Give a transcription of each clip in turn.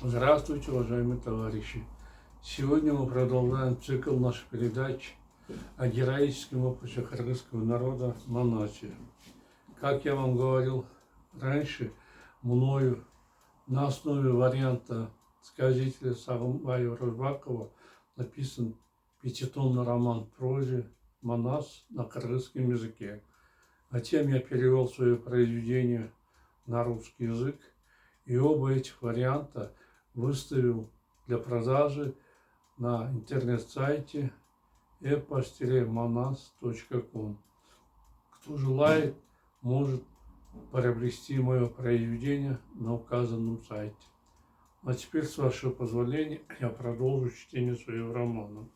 Здравствуйте, уважаемые товарищи! Сегодня мы продолжаем цикл нашей передач о героическом опыте кыргызского народа в Манасе. Как я вам говорил раньше, мною на основе варианта сказителя Сагынбаева Рыжбакова написан пятитомный роман в прозе «Манас» на кыргызском языке. Затем я перевел свое произведение на русский язык, и оба этих варианта выставил для продажи на интернет-сайте epos-manas.com. Кто желает, может приобрести мое произведение на указанном сайте. А теперь, с вашего позволения, я продолжу чтение своего романа.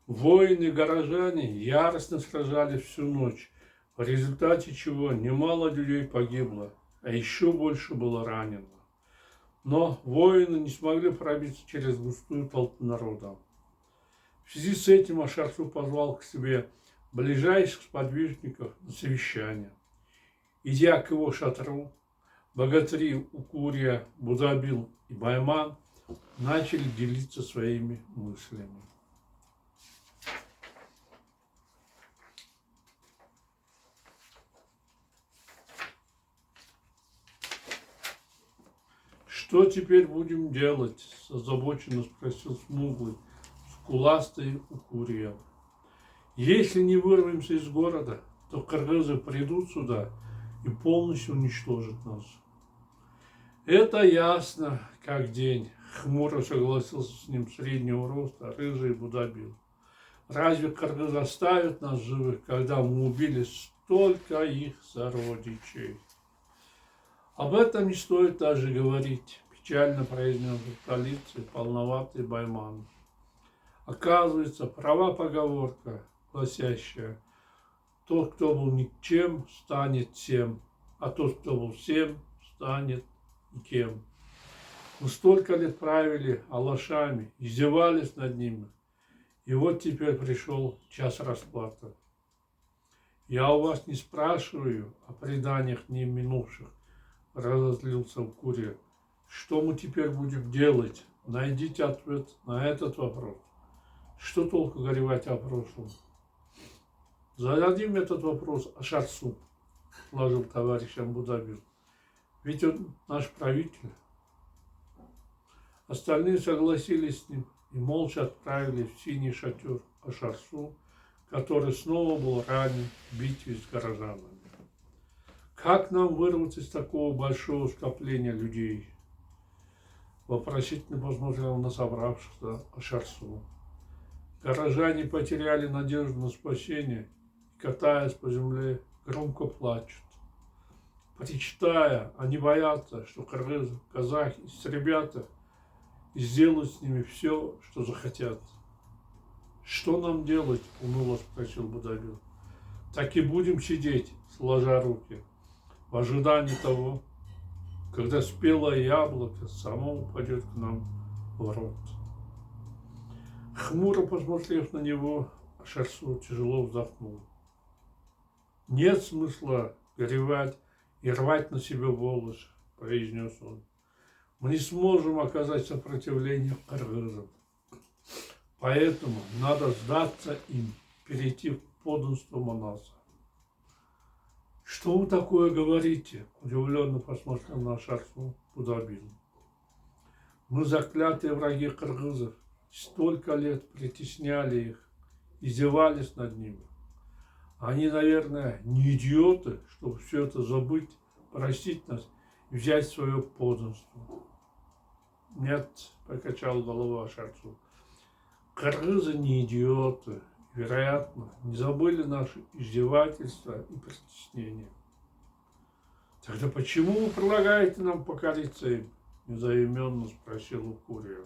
Воины и горожане яростно сражались всю ночь, в результате чего немало людей погибло, а еще больше было ранено. Но воины не смогли пробиться через густую толпу народа. В связи с этим Ашарсу позвал к себе ближайших сподвижников на совещание. Идя к его шатру, богатыри Укурия, Будабил и Байман начали делиться своими мыслями. «Что теперь будем делать?» – озабоченно спросил смуглый, скуластый Укурия. «Если не вырвемся из города, то кыргызы придут сюда и полностью уничтожат нас». «Это ясно, как день», – хмуро согласился с ним среднего роста рыжий Будабил. «Разве кыргызы оставят нас живых, когда мы убили столько их сородичей?» «Об этом не стоит даже говорить», – печально произнес в столице полноватый Байман. «Оказывается, права поговорка, гласящая: тот, кто был никчем, станет всем, а тот, кто был всем, станет никем. Мы столько лет правили алашами, издевались над ними, и вот теперь пришел час расплаты. Я у вас не спрашиваю о преданиях не минувших», – разозлился Укурия. «Что мы теперь будем делать? Найдите ответ на этот вопрос. Что толку горевать о прошлом?» «Зададим этот вопрос Ашарсу», – положил товарищ Будабил. «Ведь он наш правитель». Остальные согласились с ним и молча отправились в синий шатер Ашарсу, который снова был ранен в битве с горожанами. «Как нам вырваться из такого большого скопления людей?» – вопросительно посмотрел на собравшихся Ашарсу. Горожане потеряли надежду на спасение и, катаясь по земле, громко плачут. Причитая, они боятся, что кыргызы, казахи и ребята сделают с ними все, что захотят. «Что нам делать?» – уныло спросил Будабил. «Так и будем сидеть, сложа руки, в ожидании того, когда спелое яблоко само упадет к нам в рот». Хмуро посмотрев на него, Ашарсу тяжело вздохнул. «Нет смысла горевать и рвать на себе волосы», – произнес он. «Мы не сможем оказать сопротивление кыргызам. Поэтому надо сдаться им, перейти в подданство Манаса». «Что вы такое говорите?» – удивленно посмотрел на Ашарсу Будабил. «Мы заклятые враги кыргызов, столько лет притесняли их, издевались над ними. Они, наверное, не идиоты, чтобы все это забыть, простить нас и взять свое подданство». «Нет», – покачал головой Ашарсу, – «кыргызы не идиоты. Вероятно, не забыли наши издевательства и притеснения». «Тогда почему вы предлагаете нам покориться им?» – недоуменно спросил Укурия.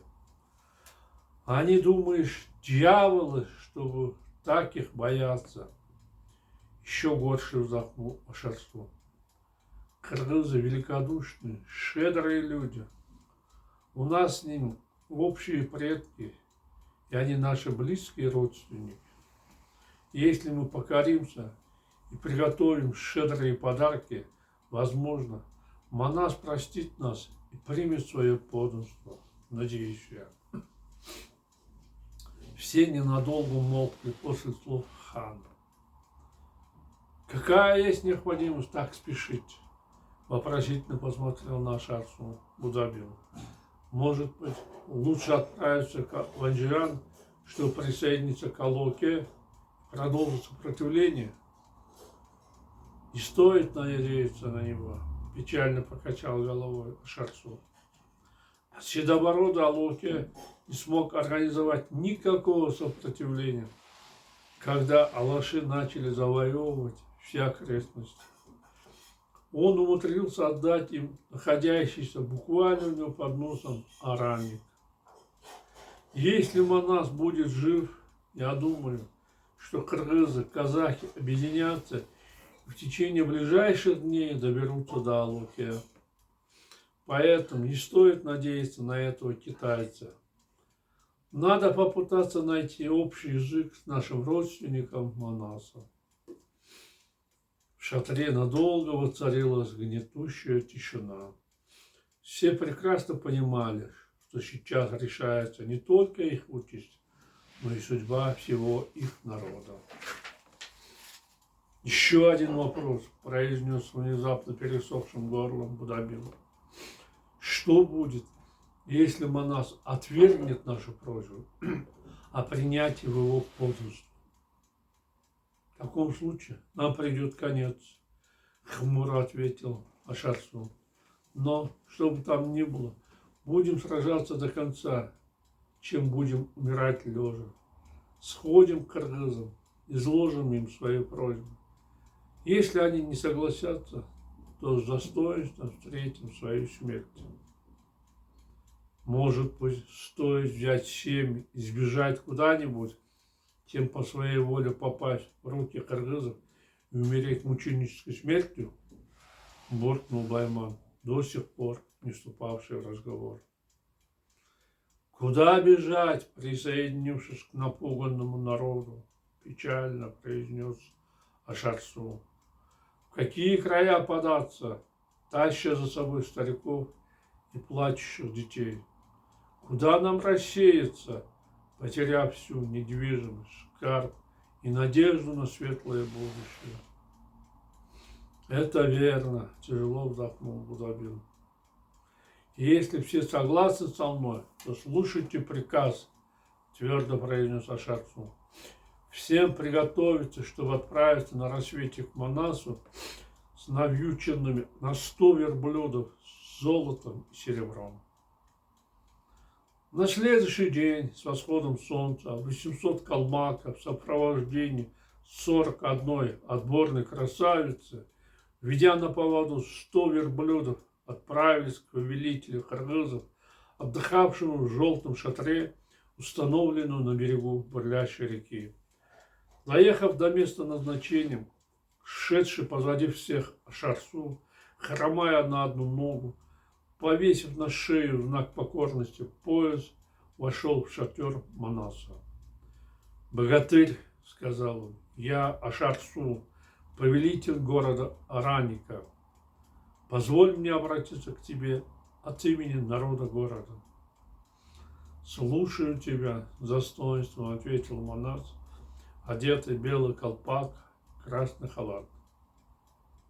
«Они, думаешь, дьяволы, чтобы так их бояться?» Еще горше вздохнул Ашарсу. «Кыргызы великодушные, щедрые люди. У нас с ними общие предки, и они наши близкие родственники. Если мы покоримся и приготовим щедрые подарки, возможно, Манас простит нас и примет свое подданство, надеюсь я. Все ненадолго умолкли после слов хана. Какая есть необходимость так спешить? Вопросительно посмотрел на Ашар-су Будабил. Может быть, лучше отправиться в Анжиран, чтобы присоединиться к Алоке, продолжить сопротивление? Не стоит надеяться на него, печально покачал головой Ашар-су. Седобородый Алоке не смог организовать никакого сопротивления, когда алаши начали завоевывать все окрестности. Он умудрился отдать им находящийся буквально у него под носом оранник. Если Манас будет жив, я думаю, что кыргызы, казахи объединятся и в течение ближайших дней доберутся до Алоке. Поэтому не стоит надеяться на этого китайца. Надо попытаться найти общий язык с нашим родственником Манасом. В шатре надолго воцарилась гнетущая тишина. Все прекрасно понимали, что сейчас решается не только их участь, но и судьба всего их народа. Еще один вопрос произнес внезапно пересохшим горлом Будабил. Что будет, если Манас отвергнет нашу просьбу о принятии в его подданство? В таком случае нам придет конец, хмуро ответил Ашар-су. Но, что бы там ни было, будем сражаться до конца, чем будем умирать лежа. Сходим к кыргызам, изложим им свою просьбу. Если они не согласятся, то с достоинством встретим свою смерть. Может быть, стоит взять семьи и сбежать куда-нибудь, чем по своей воле попасть в руки кыргызов и умереть мученической смертью, буркнул Байман, до сих пор не вступавший в разговор. Куда бежать, присоединившись к напуганному народу, печально произнес Ашар-су. В какие края податься, таща за собой стариков и плачущих детей? Куда нам рассеяться, потеряв всю недвижимость, скарб и надежду на светлое будущее? Это верно, тяжело вздохнул Будабил. Если все согласны со мной, то слушайте приказ, твердо произнес Ашар-су. Всем приготовиться, чтобы отправиться на рассвете к Манасу с навьюченными на 100 верблюдов с золотом и серебром. На следующий день с восходом солнца 800 калмаков в сопровождении 41 отборной красавицы, ведя на поводу 100 верблюдов, отправились к повелителю кыргызов, отдыхавшему в желтом шатре, установленному на берегу бурлящей реки. Доехав до места назначения, шедший позади всех Ашар-су, хромая на одну ногу, повесив на шею в знак покорности пояс, вошел в шатер Манаса. «Богатырь», — сказал он, — «я Ашар-су, повелитель города Араника. Позволь мне обратиться к тебе от имени народа города». «Слушаю тебя», — с достоинством ответил Манас, одетый в белый колпак, красный халат.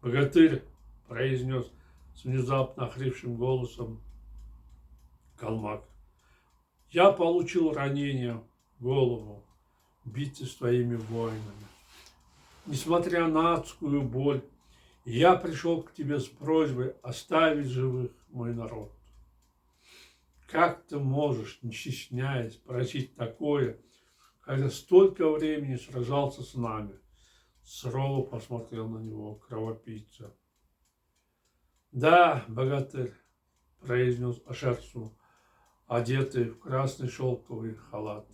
«Богатырь», — произнес с внезапно охрипшим голосом калмак, — «я получил ранение в голову в битве с твоими воинами. Несмотря на адскую боль, я пришел к тебе с просьбой оставить живых мой народ. Как ты можешь, не стесняясь, просить такое, когда столько времени сражался с нами?» Сурово посмотрел на него кровопийца. «Да, богатырь», — произнес Ашар-су, одетый в красный шелковый халат.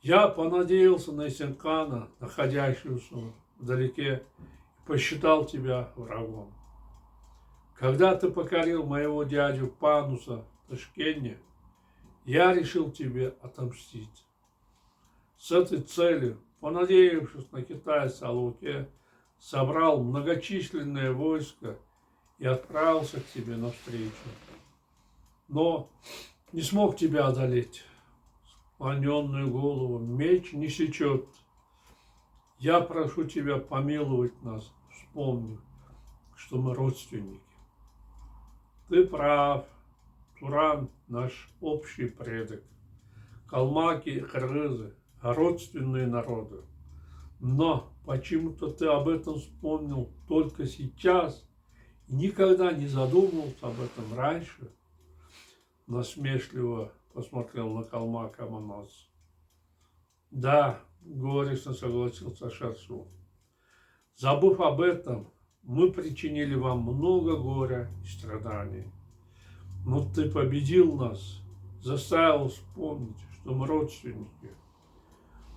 «Я понадеялся на Есенкана, находящегося вдалеке, и посчитал тебя врагом. Когда ты покорил моего дядю Пануса в Ташкенте, я решил тебе отомстить. С этой целью, понадеявшись на китайца Алоке, собрал многочисленное войско и отправился к тебе навстречу. но не смог тебя одолеть. Склоненную голову меч не сечет. Я прошу тебя помиловать нас, вспомнив, что мы родственники. Ты прав, Туран наш общий предок. Калмаки и кыргызы – родственные народы. Но почему-то ты об этом вспомнил только сейчас и никогда не задумывался об этом раньше. Насмешливо посмотрел на калмака Манас. Да, горестно согласился Шарсу. Забыв об этом, мы причинили вам много горя и страданий. Но ты победил нас, заставил вспомнить, что мы родственники.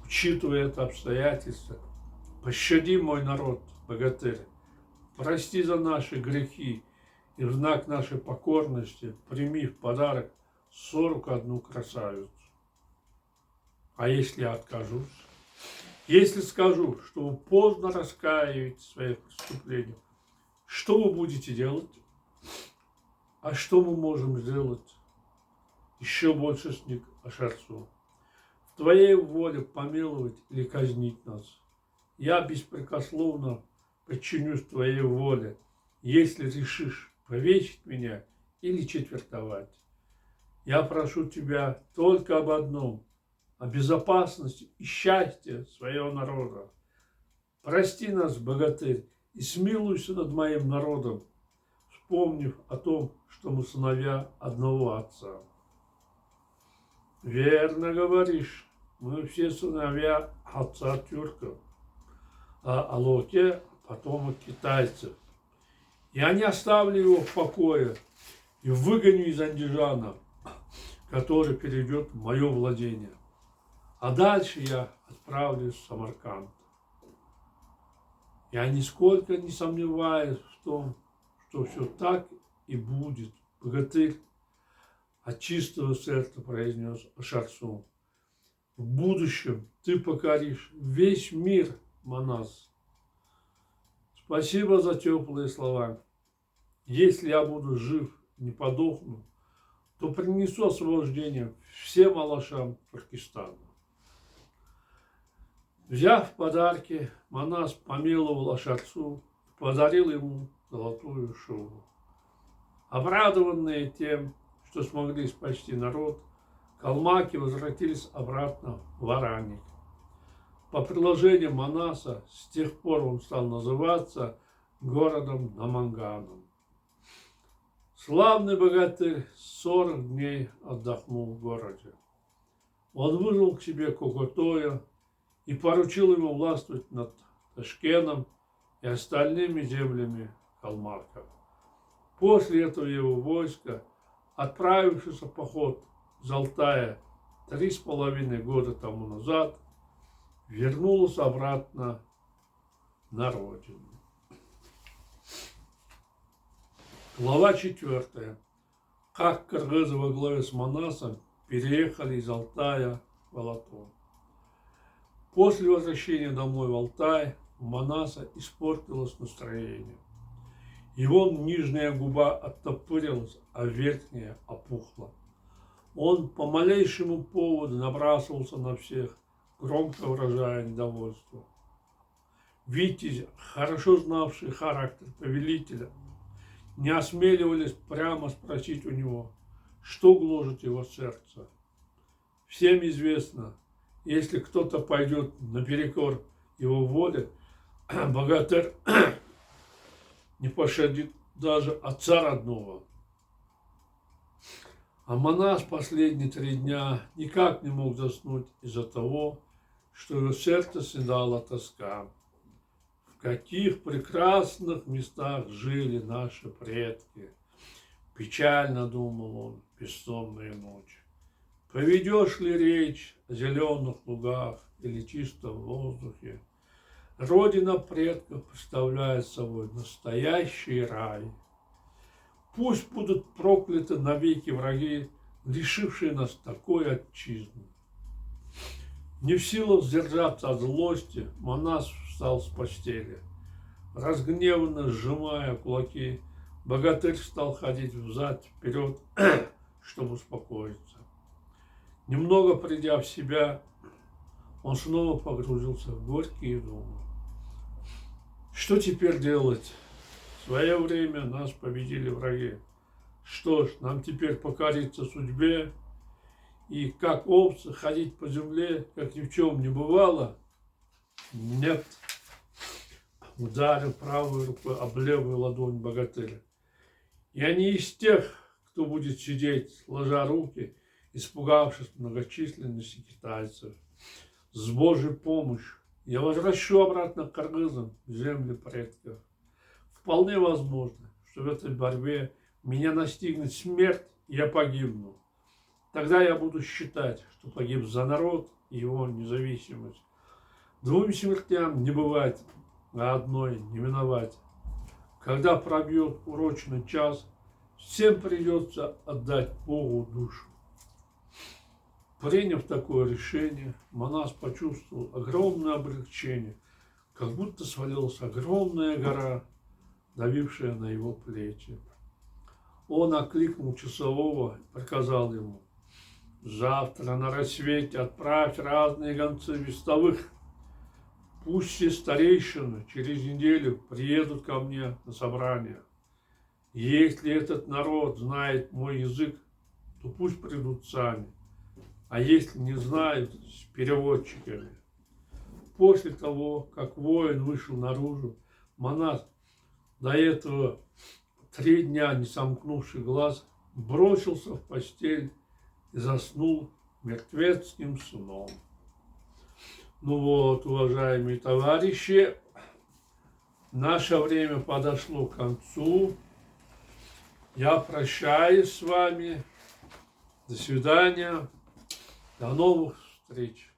Учитывая это обстоятельство, пощади мой народ, богатырь, прости за наши грехи и в знак нашей покорности прими в подарок 41 красавицу. А если я откажусь? Если скажу, что вы поздно раскаиваетесь в своих преступлениях, что вы будете делать? А что мы можем сделать? Еще больше сник Ашарсу. В твоей воле помиловать или казнить нас. Я беспрекословно подчинюсь твоей воле, если решишь повесить меня или четвертовать. Я прошу тебя только об одном – о безопасности и счастье своего народа. Прости нас, богатырь, и смилуйся над моим народом, вспомнив о том, что мы сыновья одного отца. Верно говоришь, мы все сыновья отца тюрков, а Алоке – потомок китайцев. Я не оставлю его в покое и выгоню из Андижана, который перейдет в мое владение. А дальше я отправлюсь в Самарканд. Я нисколько не сомневаюсь в том, что все так и будет. Богатырь от чистого сердца произнес Шарсу. В будущем ты покоришь весь мир, Манас. Спасибо за теплые слова. Если я буду жив, не подохну, то принесу освобождение всем алашам Туркестана. Взяв подарки, Манас помиловал Ашарсу и подарил ему золотую шубу. Обрадованные тем, что смогли спасти народ, калмаки возвратились обратно в Аранник. По предложению Манаса, с тех пор он стал называться городом Наманганом. Славный богатырь 40 дней отдохнул в городе. Он вызвал к себе Кокотоя и поручил ему властвовать над Ташкеном и остальными землями калмаков. После этого его войско, отправившееся в поход из Алтая 3,5 года тому назад, вернулось обратно на родину. Глава 4. Как кыргызы во главе с Манасом переехали из Алтая в Алатон. После возвращения домой в Алтай у Манаса испортилось настроение. Его нижняя губа оттопырилась, а верхняя опухла. Он по малейшему поводу набрасывался на всех, громко выражая недовольство. Витязь, хорошо знавший характер повелителя, не осмеливались прямо спросить у него, что гложет его сердце. Всем известно, если кто-то пойдет наперекор его воле, богатырь не пощадит даже отца родного. А Манас последние 3 дня никак не мог заснуть из-за того, что его сердце съедала тоска. В каких прекрасных местах жили наши предки. Печально думал он бессонные ночи. Поведешь ли речь о зеленых лугах или чистом воздухе? Родина предков представляет собой настоящий рай. Пусть будут прокляты навеки враги, лишившие нас такой отчизны. Не в силах сдержаться от злости, Манас встал с постели. Разгневанно сжимая кулаки, богатырь стал ходить взад-вперед чтобы успокоиться. Немного придя в себя, он снова погрузился в горькие думы. Что теперь делать? В свое время нас победили враги. Что ж, нам теперь покориться судьбе и как овцы ходить по земле, как ни в чем не бывало? Нет. Ударил правой рукой об левую ладонь богатыря. Я не из тех, кто будет сидеть, сложа руки, испугавшись многочисленности китайцев. С Божьей помощью я возвращу обратно к кыргызам в земли предков. Вполне возможно, что в этой борьбе меня настигнет смерть, и я погибну. Тогда я буду считать, что погиб за народ и его независимость. Двум смертям не бывать, а одной не миновать. Когда пробьет урочный час, всем придется отдать Богу душу. Приняв такое решение, монах почувствовал огромное облегчение, как будто свалилась огромная гора, давившая на его плечи. Он окликнул часового и приказал ему: завтра на рассвете отправь разные гонцы вестовых. Пусть все старейшины через неделю приедут ко мне на собрание. Если этот народ знает мой язык, то пусть придут сами. А если не знают, с переводчиками. После того, как воин вышел наружу, монах, до этого 3 дня не сомкнувший глаз, бросился в постель и заснул мертвецким сном. Ну вот, уважаемые товарищи, наше время подошло к концу. Я прощаюсь с вами. До свидания. До новых встреч.